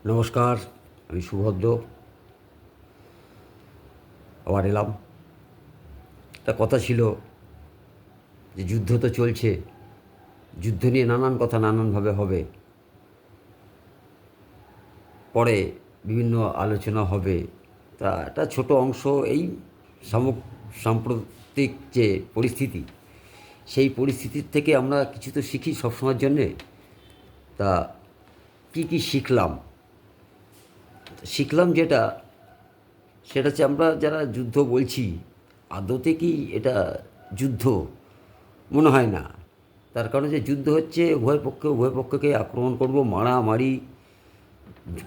নমস্কার, আমি সুভদ্র আবার এলাম। একটা কথা ছিল যে যুদ্ধ তো চলছে, যুদ্ধ নিয়ে নানান কথা নানানভাবে হবে, পরে বিভিন্ন আলোচনা হবে। তা একটা ছোট অংশ এই সাম্প্রতিক যে পরিস্থিতি, সেই পরিস্থিতির থেকে আমরা কিছু তো শিখি সবসময়ের জন্যে। তা কী কী শিখলাম? শিখলাম যেটা, সেটা হচ্ছে আমরা যারা যুদ্ধ বলছি, আদতে কি এটা যুদ্ধ? মনে হয় না। তার কারণ যে যুদ্ধ হচ্ছে উভয় পক্ষকে আক্রমণ করব, মারামারি,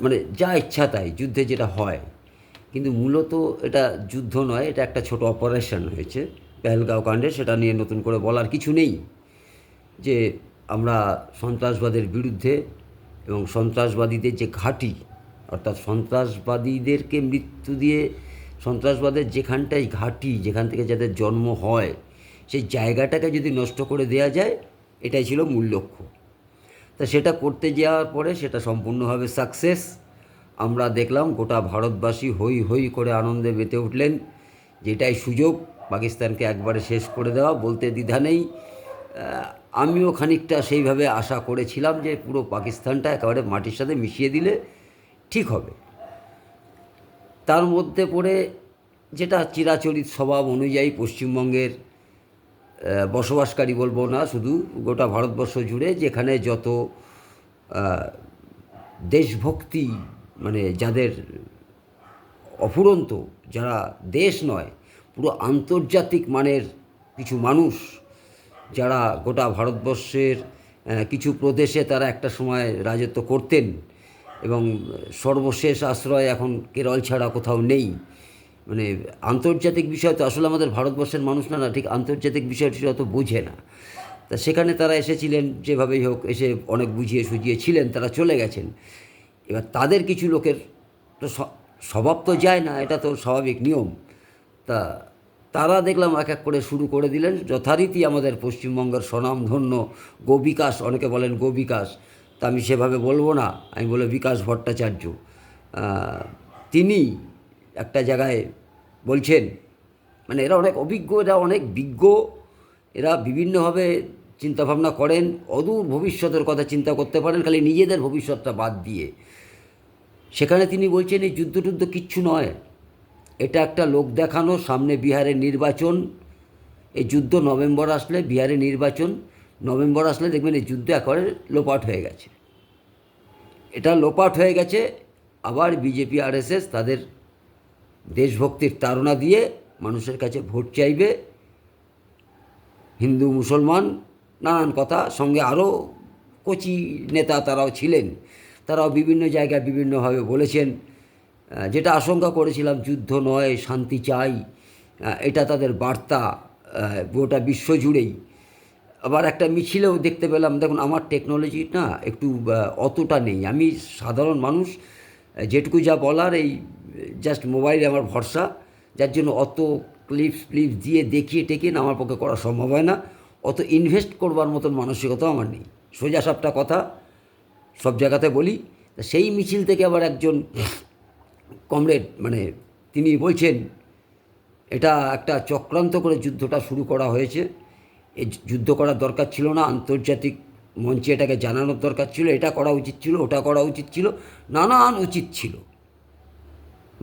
মানে যা ইচ্ছা তাই যুদ্ধে যেটা হয়। কিন্তু মূলত এটা যুদ্ধ নয়, এটা একটা ছোট অপারেশন হয়েছে পেহেলগাঁও কাণ্ডে। সেটা নিয়ে নতুন করে বলার কিছু নেই যে আমরা সন্ত্রাসবাদের বিরুদ্ধে এবং সন্ত্রাসবাদীদের যে ঘাঁটি, অর্থাৎ সন্ত্রাসবাদীদেরকে মৃত্যু দিয়ে সন্ত্রাসবাদের যেখানটাই ঘাঁটি, যেখান থেকে যাদের জন্ম হয়, সেই জায়গাটাকে যদি নষ্ট করে দেওয়া যায়, এটাই ছিল মূল লক্ষ্য। তা সেটা করতে যাওয়ার পরে সেটা সম্পূর্ণভাবে সাকসেস। আমরা দেখলাম গোটা ভারতবাসী হই হই করে আনন্দে মেতে উঠলেন, যেটাই সুযোগ পাকিস্তানকে একবারে শেষ করে দেওয়া, বলতে দ্বিধা নেই। আমিও খানিকটা সেইভাবে আশা করেছিলাম যে পুরো পাকিস্তানটা একেবারে মাটির সাথে মিশিয়ে দিলে ঠিক হবে। তার মধ্যে পড়ে যেটা চিরাচরিত স্বভাব অনুযায়ী পশ্চিমবঙ্গের বসবাসকারী বলবো না, শুধু গোটা ভারতবর্ষ জুড়ে যেখানে যত দেশভক্তি, মানে যাদের অফুরন্ত, যারা দেশ নয় পুরো আন্তর্জাতিক মানের কিছু মানুষ, যারা গোটা ভারতবর্ষের কিছু প্রদেশে তারা একটা সময় রাজত্ব করতেন এবং সর্বশেষ আশ্রয় এখন কেরল ছাড়া কোথাও নেই। মানে আন্তর্জাতিক বিষয় তো আসলে আমাদের ভারতবর্ষের মানুষ না ঠিক আন্তর্জাতিক বিষয়টি অত বোঝে না। তা সেখানে তারা এসেছিলেন, যেভাবেই হোক এসে অনেক বুঝিয়ে সুঝিয়ে ছিলেন, তারা চলে গেছেন। এবার তাদের কিছু লোকের তো স্বভাব তো যায় না, এটা তো স্বাভাবিক নিয়ম। তা তারা দেখলাম এক এক করে শুরু করে দিলেন যথারীতি আমাদের পশ্চিমবঙ্গের স্বনামধন্য গোবিকাশ, অনেকে বলেন গোবিকাশ, তা আমি সেভাবে বলবো না, আমি বলে বিকাশ ভট্টাচার্য। তিনি একটা জায়গায় বলছেন, মানে এরা অনেক অভিজ্ঞ, এরা অনেক বিজ্ঞ, এরা বিভিন্নভাবে চিন্তাভাবনা করেন, অদূর ভবিষ্যতের কথা চিন্তা করতে পারেন, খালি নিজেদের ভবিষ্যৎটা বাদ দিয়ে। সেখানে তিনি বলছেন এই যুদ্ধ টুদ্ধ কিচ্ছু নয়, এটা একটা লোক দেখানো, সামনে বিহারের নির্বাচন, এই যুদ্ধ নভেম্বর আসলে, বিহারে নির্বাচন নভেম্বর আসলে দেখবেন এই যুদ্ধ একেবারে লোপাট হয়ে গেছে। এটা লোপাট হয়ে গেছে। আবার বিজেপি আরএসএস তাদের দেশভক্তির তাড়না দিয়ে মানুষের কাছে ভোট চাইবে, হিন্দু মুসলমান নানান কথা, সঙ্গে আরও কচি নেতা তারাও ছিলেন, তারাও বিভিন্ন জায়গায় বিভিন্নভাবে বলেছেন। যেটা আশঙ্কা করেছিলাম, যুদ্ধ নয় শান্তি চাই, এটা তাদের বার্তা গোটা বিশ্ব জুড়েই। আবার একটা মিছিলেও দেখতে পেলাম, দেখুন আমার টেকনোলজি না একটু অতটা নেই, আমি সাধারণ মানুষ, যেটুকু যা বলার এই জাস্ট মোবাইলে আমার ভরসা, যার জন্য অত ক্লিপস দিয়ে দেখিয়ে টেকিয়ে আমার পক্ষে করা সম্ভব হয় না, অত ইনভেস্ট করবার মতন মানসিকতাও আমার নেই। সোজা সাপটা কথা সব জায়গাতে বলি। সেই মিছিল থেকে আবার একজন কমরেড, মানে তিনি বলছেন এটা একটা চক্রান্ত করে যুদ্ধটা শুরু করা হয়েছে, এই যুদ্ধ করার দরকার ছিল না, আন্তর্জাতিক মঞ্চে এটাকে জানানোর দরকার ছিল, এটা করা উচিত ছিল, ওটা করা উচিত ছিল, নানান উচিত ছিল।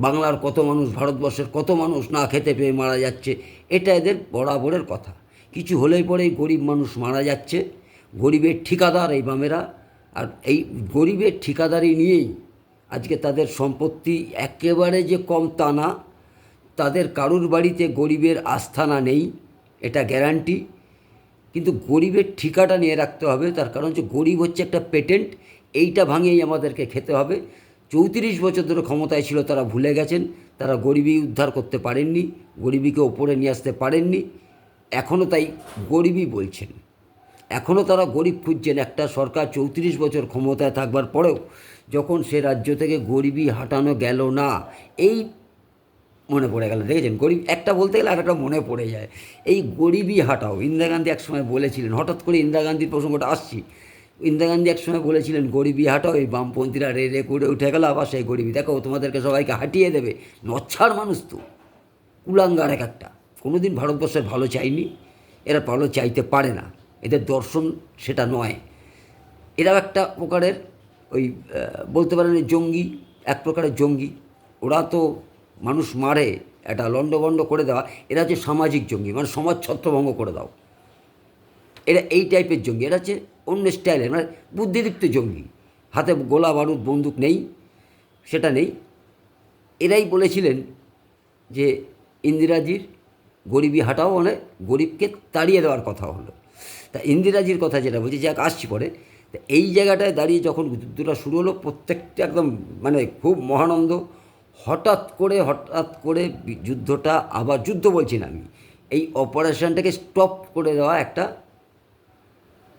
বাংলার কত মানুষ, ভারতবর্ষের কত মানুষ না খেতে পেয়ে মারা যাচ্ছে, এটা এদের বরাবরের কথা। কিছু হলেই পরেই গরিব মানুষ মারা যাচ্ছে, গরিবের ঠিকাদার এই বামেরা, আর এই গরিবের ঠিকাদারি নিয়েই আজকে তাদের সম্পত্তি একেবারে যে কম তা না, তাদের কারুর বাড়িতে গরিবের আস্থানা নেই, এটা গ্যারান্টি। কিন্তু গরিবের ঠিকাটা নিয়ে রাখতে হবে, তার কারণ হচ্ছে গরিব হচ্ছে একটা পেটেন্ট, এইটা ভাঙিয়েই আমাদেরকে খেতে হবে। 34 বছর ধরে ক্ষমতায় ছিল, তারা ভুলে গেছেন, তারা গরিবী উদ্ধার করতে পারেননি, গরিবীকে ওপরে নিয়ে আসতে পারেননি, এখনও তাই গরিবই বলছেন, এখনও তারা গরিব খুঁজছেন। একটা সরকার 34 বছর ক্ষমতায় থাকবার পরেও যখন সে রাজ্য থেকে গরিবী হাঁটানো গেল না, এই মনে পড়ে গেল, দেখেছেন গরিব একটা বলতে গেলে আর একটা মনে পড়ে যায়, এই গরিবই হাঁটাও। ইন্দিরা গান্ধী একসময় বলেছিলেন, হঠাৎ করে ইন্দিরা গান্ধীর প্রসঙ্গটা আসছি, ইন্দিরা গান্ধী একসময় বলেছিলেন গরিবি হাটাও, এই বামপন্থীরা রে রে করে উঠে গেল, আবার সেই গরিবি দেখো তোমাদেরকে সবাইকে হাঁটিয়ে দেবে। নচ্ছার মানুষ তো, কুলাঙ্গার এক একটা, কোনো দিন ভারতবর্ষের ভালো চাইনি, এরা ভালো চাইতে পারে না, এদের দর্শন সেটা নয়। এরাও একটা প্রকারের ওই বলতে পারেন জঙ্গি, এক প্রকারের জঙ্গি। ওরা তো মানুষ মারে, একটা লণ্ডভণ্ড করে দেওয়া, এরা হচ্ছে সামাজিক জঙ্গি, মানে সমাজ ছত্রভঙ্গ করে দাও। এরা এই টাইপের জঙ্গি, এরা হচ্ছে অন্য স্টাইলের, মানে বুদ্ধিদীপ্ত জঙ্গি। হাতে গোলা বারুদ বন্দুক নেই, সেটা নেই। এরাই বলেছিলেন যে ইন্দিরাজির গরিবি হাটাও, মানে গরিবকে তাড়িয়ে দেওয়ার কথা হলো। তা ইন্দিরাজির কথা যেটা বলছি, যাক আসছি পরে। তা এই জায়গাটায় দাঁড়িয়ে যখন যুদ্ধটা শুরু হলো, প্রত্যেকটা একদম মানে খুব মহানন্দ। হঠাৎ করে যুদ্ধটা, আবার যুদ্ধ বলছি না আমি, এই অপারেশনটাকে স্টপ করে দেওয়া একটা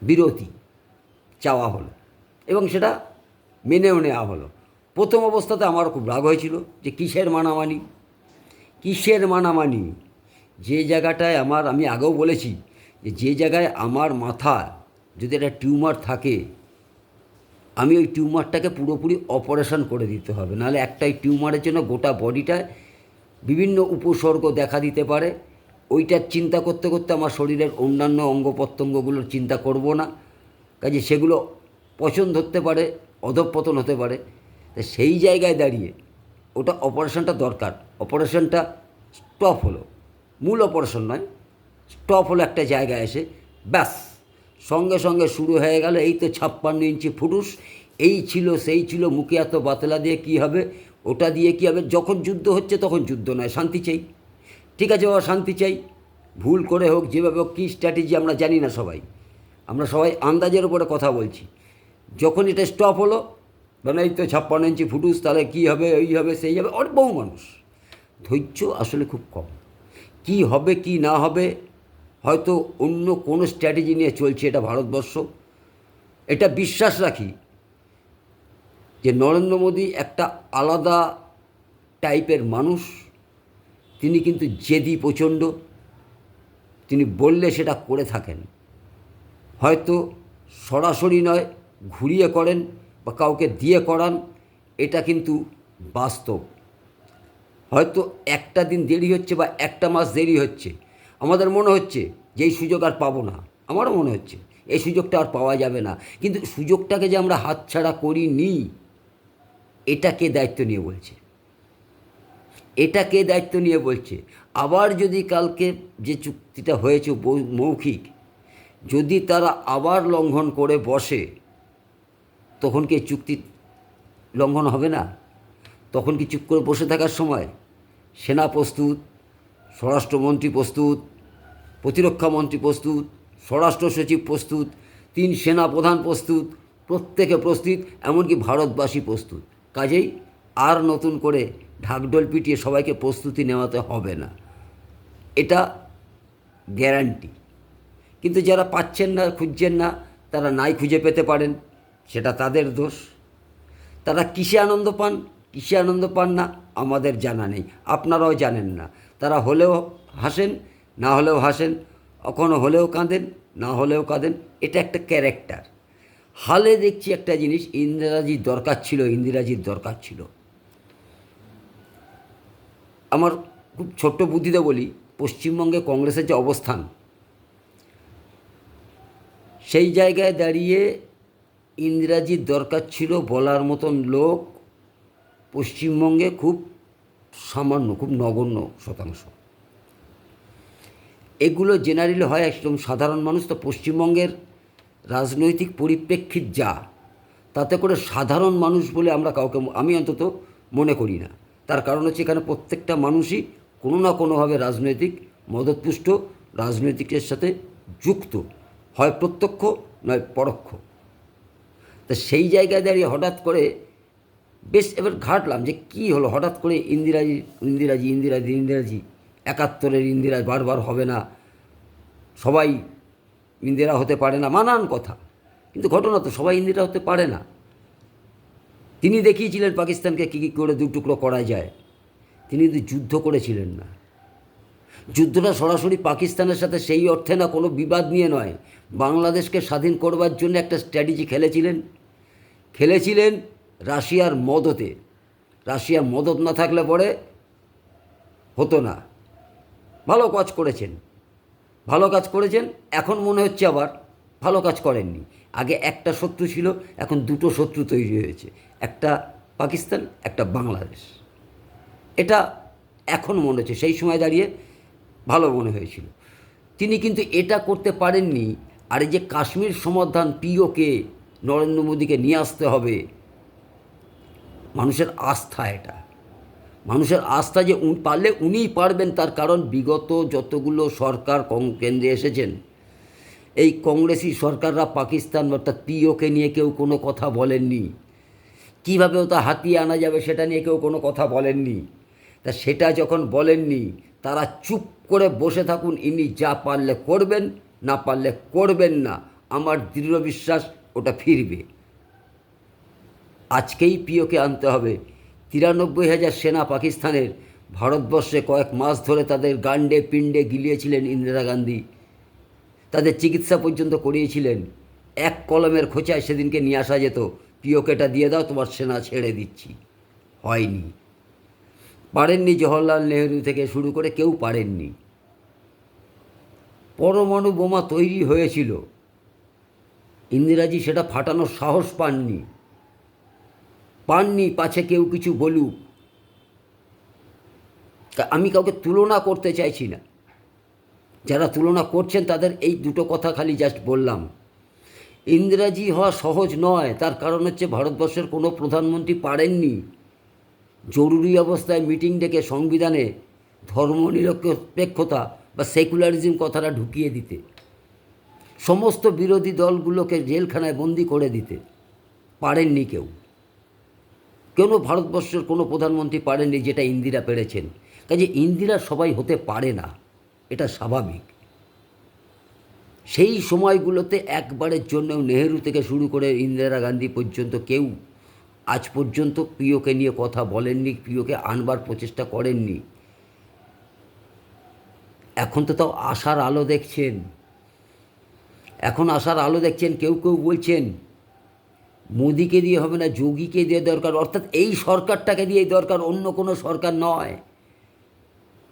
বিরতি চাওয়া হলো, এবং সেটা মেনেও নেওয়া হলো। প্রথম অবস্থাতে আমার খুব রাগ হয়েছিল যে কিসের মানামানি, কিসের মানামানি। যে জায়গাটায় আমি আগেও বলেছি যে জায়গায় আমার মাথা যদি একটা টিউমার থাকে, আমি ওই টিউমারটাকে পুরোপুরি অপারেশন করে দিতে হবে, নাহলে একটাই টিউমারের জন্য গোটা বডিটায় বিভিন্ন উপসর্গ দেখা দিতে পারে। ওইটার চিন্তা করতে করতে আমার শরীরের অন্যান্য অঙ্গ প্রত্যঙ্গগুলোর চিন্তা করব না, কাজে সেগুলো পচন ধরতে পারে, অধঃপতন হতে পারে। তা সেই জায়গায় দাঁড়িয়ে ওটা অপারেশনটা দরকার, অপারেশনটা স্টপ হলো, মূল অপারেশন নয়, স্টপ হলো একটা জায়গায় এসে, ব্যাস সঙ্গে সঙ্গে শুরু হয়ে গেল এই তো 56 ইঞ্চি ফুটুস, এই ছিল সেই ছিল, মুখে এত বাতলা দিয়ে কী হবে, ওটা দিয়ে কী হবে। যখন যুদ্ধ হচ্ছে তখন যুদ্ধ নয়, শান্তি চাই, ঠিক আছে বাবা শান্তি চাই, ভুল করে হোক যেভাবে হোক, কী স্ট্র্যাটেজি আমরা জানি না সবাই, আমরা সবাই আন্দাজের উপরে কথা বলছি। যখন এটা স্টপ হলো, মানে এই তো 56 ইঞ্চি ফুটুস, তাহলে কী হবে, এই হবে সেই হবে, অনেক বহু মানুষ ধৈর্য আসলে খুব কম। কি হবে কি না হবে, হয়তো অন্য কোনো স্ট্র্যাটেজি নিয়ে চলছে এটা ভারতবর্ষ। এটা বিশ্বাস রাখি যে নরেন্দ্র মোদী একটা আলাদা টাইপের মানুষ। তিনি কিন্তু জেদি প্রচণ্ড, তিনি বললে সেটা করে থাকেন, হয়তো সরাসরি নয়, ঘুরিয়ে করেন বা কাউকে দিয়ে করান, এটা কিন্তু বাস্তব। হয়তো একটা দিন দেরি হচ্ছে বা একটা মাস দেরি হচ্ছে, আমাদের মনে হচ্ছে যে এই সুযোগ আর পাবো না, আমারও মনে হচ্ছে এই সুযোগটা আর পাওয়া যাবে না, কিন্তু সুযোগটাকে যে আমরা হাতছাড়া করিনি, এটা কে দায়িত্ব নিয়ে বলছে, এটা কে দায়িত্ব নিয়ে বলছে। আবার যদি কালকে যে চুক্তিটা হয়েছে মৌখিক, যদি তারা আবার লঙ্ঘন করে বসে, তখন কি চুক্তি লঙ্ঘন হবে না? তখন কি চুপ করে বসে থাকার সময়? সেনা প্রস্তুত, স্বরাষ্ট্রমন্ত্রী প্রস্তুত, প্রতিরক্ষামন্ত্রী প্রস্তুত, স্বরাষ্ট্র সচিব প্রস্তুত, 3 সেনা প্রধান প্রস্তুত, প্রত্যেকে প্রস্তুত, এমনকি ভারতবাসী প্রস্তুত। কাজেই আর নতুন করে ঢাকঢোল পিটিয়ে সবাইকে প্রস্তুতি নেওয়াতে হবে না, এটা গ্যারান্টি। কিন্তু যারা পাচ্ছেন না, খুঁজছেন না, তারা নাই খুঁজে পেতে পারেন, সেটা তাদের দোষ। তারা কিসে আনন্দ পান, কিসে আনন্দ পান না আমাদের জানা নেই, আপনারাও জানেন না। তারা হলেও হাসেন, না হলেও হাসেন, কখনো হলেও কাঁদেন, না হলেও কাঁদেন, এটা একটা ক্যারেক্টার। হালে দেখছি একটা জিনিস, ইন্দিরাজির দরকার ছিল, ইন্দিরাজির দরকার ছিল। আমার খুব ছোট্ট বুদ্ধিতে বলি, পশ্চিমবঙ্গে কংগ্রেসের যে অবস্থান, সেই জায়গায় দাঁড়িয়ে ইন্দিরাজির দরকার ছিল বলার মতন লোক পশ্চিমবঙ্গে খুব সামান্য, খুব নগণ্য শতাংশ। এগুলো জেনারেলি হয় একদম সাধারণ মানুষ। তো পশ্চিমবঙ্গের রাজনৈতিক পরিপ্রেক্ষিত যা, তাতে করে সাধারণ মানুষ বলে আমরা কাউকে, আমি অন্তত মনে করি না। তার কারণ হচ্ছে এখানে প্রত্যেকটা মানুষই কোনো না কোনোভাবে রাজনৈতিক মদতপুষ্ট, রাজনৈতিকের সাথে যুক্ত, হয় প্রত্যক্ষ নয় পরোক্ষ। তা সেই জায়গায় দাঁড়িয়ে হঠাৎ করে বেশ এবার ঘাটলাম যে কী হলো, হঠাৎ করে ইন্দিরাজি 71-এর ইন্দিরা বারবার হবে না, সবাই ইন্দিরা হতে পারে না, নানান কথা। কিন্তু ঘটনা তো সবাই ইন্দিরা হতে পারে না। তিনি দেখিয়েছিলেন পাকিস্তানকে কী কী করে 2 টুকরো করা যায়, তিনি কিন্তু যুদ্ধ করেছিলেন না। যুদ্ধটা সরাসরি পাকিস্তানের সাথে সেই অর্থে না, কোনো বিবাদ নিয়ে নয়, বাংলাদেশকে স্বাধীন করবার জন্য একটা স্ট্র্যাটেজি খেলেছিলেন রাশিয়ার মদতে। রাশিয়ার মদত না থাকলে পরে হতো না। ভালো কাজ করেছেন, ভালো কাজ করেছেন। এখন মনে হচ্ছে আবার ভালো কাজ করেননি। আগে একটা শত্রু ছিল, এখন দুটো শত্রু তৈরি হয়েছে, একটা পাকিস্তান, একটা বাংলাদেশ। এটা এখন মনে হচ্ছে, সেই সময় দাঁড়িয়ে ভালো মনে হয়েছিল। তিনি কিন্তু এটা করতে পারেননি। আর এই যে কাশ্মীর সমাধান, পিওকে নরেন্দ্র মোদীকে নিয়ে আসতে হবে, মানুষের আস্থা, এটা মানুষের আস্থা যে পারলে উনিই পারবেন। তার কারণ বিগত যতগুলো সরকার কেন্দ্রে এসেছেন, এই কংগ্রেসি সরকাররা পাকিস্তান অর্থাৎ পিওকে নিয়ে কেউ কোনো কথা বলেননি। কীভাবে ওটা হাতিয়ে আনা যাবে সেটা নিয়ে কেউ কোনো কথা বলেননি। তা সেটা যখন বলেননি, তারা চুপ করে বসে থাকুন, ইনি যা পারলে করবেন, না পারলে করবেন না। আমার দৃঢ় বিশ্বাস ওটা ফিরবে। আজকেই পিওকে আনতে হবে। 93,000 সেনা পাকিস্তানের ভারতবর্ষে কয়েক মাস ধরে তাদের গান্ডে পিণ্ডে গিলিয়েছিলেন ইন্দিরা গান্ধী, তাদের চিকিৎসা পর্যন্ত করিয়েছিলেন। এক কলমের খোঁচায় সেদিনকে নিয়ে আসা যেত, পিওকেটা দিয়ে দাও, তোমার সেনা ছেড়ে দিচ্ছি। হয়নি, পারেননি। জওহরলাল নেহরু থেকে শুরু করে কেউ পারেননি। পরমাণু বোমা তৈরি হয়েছিল, ইন্দিরাজি সেটা ফাটানোর সাহস পাননি, পাছে কেউ কিছু বলুক। আমি কাউকে তুলনা করতে চাইছি না, যারা তুলনা করছেন তাদের এই দুটো কথা খালি জাস্ট বললাম। ইন্দিরাজি হওয়া সহজ নয়, তার কারণ হচ্ছে ভারতবর্ষের কোনো প্রধানমন্ত্রী পারেননি জরুরি অবস্থায় মিটিং ডেকে সংবিধানে ধর্মনিরপেক্ষতা বা সেকুলারিজম কথাটা ঢুকিয়ে দিতে, সমস্ত বিরোধী দলগুলোকে জেলখানায় বন্দি করে দিতে পারেননি কেউ। ভারতবর্ষের কোনো প্রধানমন্ত্রী পারেননি যেটা ইন্দিরা পেরেছেন। কাজে ইন্দিরা সবাই হতে পারে না, এটা স্বাভাবিক। সেই সময়গুলোতে একবারের জন্যও নেহেরু থেকে শুরু করে ইন্দিরা গান্ধী পর্যন্ত কেউ আজ পর্যন্ত পিওকে নিয়ে কথা বলেননি, পিওকে আনবার প্রচেষ্টা করেননি। এখন তো তাও আশার আলো দেখছেন, কেউ কেউ বলছেন মোদিকে দিয়ে হবে না, যোগীকে দিয়ে দরকার, অর্থাৎ এই সরকারটাকে দিয়েই দরকার, অন্য কোনো সরকার নয়।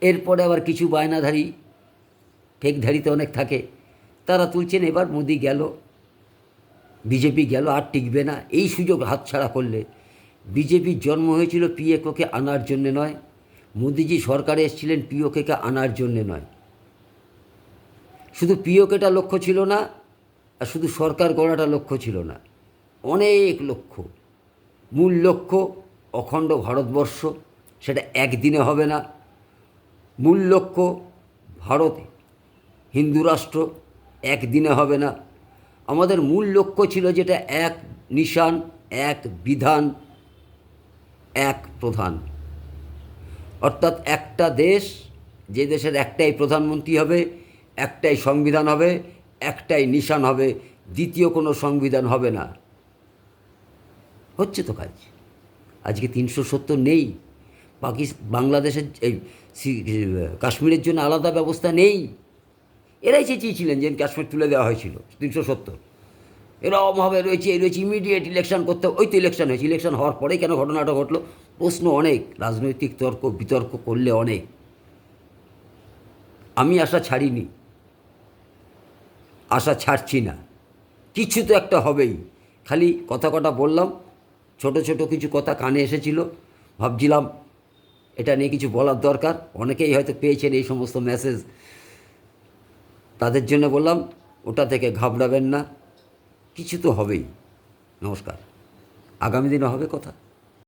এরপরে আবার কিছু বায়নাধারী, ঠেকধারীতে অনেক থাকে, তারা তুলছেন এবার মোদি গেল, বিজেপি গেল, আর টিকবে না, এই সুযোগ হাতছাড়া করলে। বিজেপির জন্ম হয়েছিল পিওকে আনার জন্যে নয়, মোদিজি সরকারে এসেছিলেন পিওকে আনার জন্যে নয়। শুধু পিওকেটা লক্ষ্য ছিল না, আর শুধু সরকার গড়াটা লক্ষ্য ছিল না, অনেক লক্ষ্য। মূল লক্ষ্য অখণ্ড ভারতবর্ষ, সেটা একদিনে হবে না। মূল লক্ষ্য ভারত হিন্দু রাষ্ট্র, একদিনে হবে না। আমাদের মূল লক্ষ্য ছিল যেটা এক নিশান, এক বিধান, এক প্রধান, অর্থাৎ একটা দেশ, যে দেশের একটাই প্রধানমন্ত্রী হবে, একটাই সংবিধান হবে, একটাই নিশান হবে, দ্বিতীয় কোনো সংবিধান হবে না। হচ্ছে তো কাজ। আজকে 370 নেই, বাংলাদেশের এই কাশ্মীরের জন্য আলাদা ব্যবস্থা নেই। এরাই চেয়েছিলেন যে কাশ্মীর তুলে দেওয়া হয়েছিল 370, এরকমভাবে রয়েছে ইমিডিয়েট ইলেকশন করতে। ওই তো ইলেকশন হয়েছে, ইলেকশন হওয়ার পরেই কেন ঘটনাটা ঘটলো, প্রশ্ন অনেক, রাজনৈতিক বিতর্ক করলে অনেক। আমি আশা ছাড়িনি, আশা ছাড়ছি না, কিছু তো একটা হবেই। খালি কথা কটা বললাম, ছোট ছোট কিছু কথা কানে এসেছিল, ভাবছিলাম এটা নিয়ে কিছু বলার দরকার। অনেকেই হয়তো পেয়েছেন এই সমস্ত মেসেজ, তাদের জন্য বললাম ওটা থেকে ঘাবড়াবেন না, কিছু তো হবেই। নমস্কার, আগামী দিনে হবে কথা।